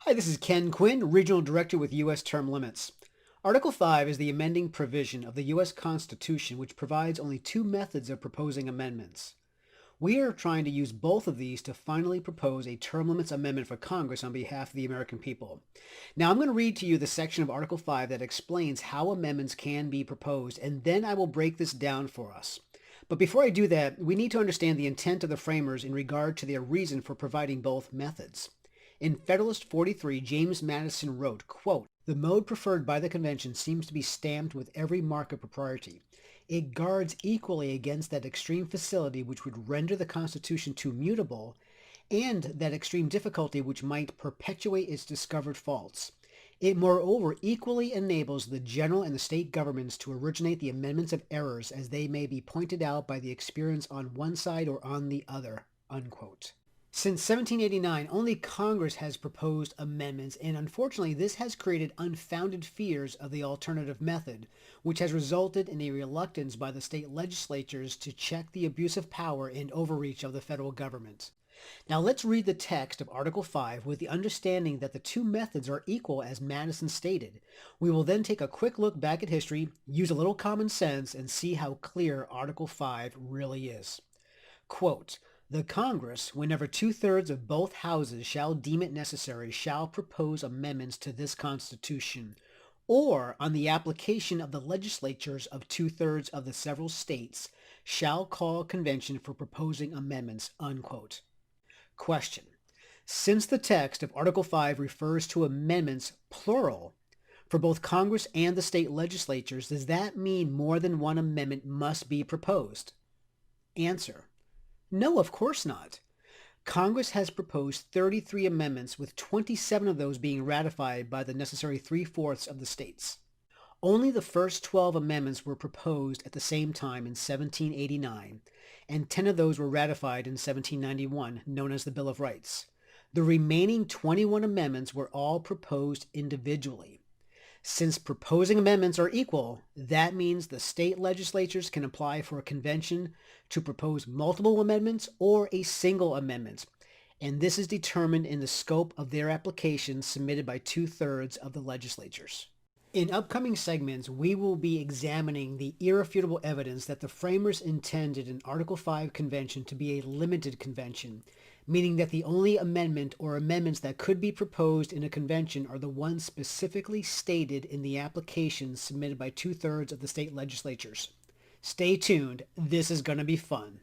Hi, this is Ken Quinn, Regional Director with U.S. Term Limits. Article 5 is the amending provision of the U.S. Constitution which provides only two methods of proposing amendments. We are trying to use both of these to finally propose a term limits amendment for Congress on behalf of the American people. Now, I'm going to read to you the section of Article 5 that explains how amendments can be proposed, and then I will break this down for us. But before I do that, we need to understand the intent of the framers in regard to their reason for providing both methods. In Federalist 43, James Madison wrote, quote, "The mode preferred by the convention seems to be stamped with every mark of propriety. It guards equally against that extreme facility which would render the Constitution too mutable, and that extreme difficulty which might perpetuate its discovered faults. It moreover equally enables the general and the state governments to originate the amendments of errors as they may be pointed out by the experience on one side or on the other." Unquote. Since 1789, only Congress has proposed amendments, and unfortunately this has created unfounded fears of the alternative method, which has resulted in a reluctance by the state legislatures to check the abuse of power and overreach of the federal government. Now let's read the text of Article 5 with the understanding that the two methods are equal as Madison stated. We will then take a quick look back at history, use a little common sense, and see how clear Article 5 really is. Quote, "The Congress, whenever two-thirds of both houses shall deem it necessary, shall propose amendments to this Constitution, or on the application of the legislatures of two-thirds of the several states, shall call a convention for proposing amendments." Unquote. Question. Since the text of Article 5 refers to amendments, plural, for both Congress and the state legislatures, does that mean more than one amendment must be proposed? Answer. No, of course not. Congress has proposed 33 amendments, with 27 of those being ratified by the necessary 3/4 of the states. Only the first 12 amendments were proposed at the same time in 1789, and 10 of those were ratified in 1791, known as the Bill of Rights. The remaining 21 amendments were all proposed individually. Since proposing amendments are equal, that means the state legislatures can apply for a convention to propose multiple amendments or a single amendment, and this is determined in the scope of their applications submitted by two-thirds of the legislatures. In upcoming segments, we will be examining the irrefutable evidence that the framers intended an Article 5 convention to be a limited convention, meaning that the only amendment or amendments that could be proposed in a convention are the ones specifically stated in the applications submitted by two-thirds of the state legislatures. Stay tuned. This is going to be fun.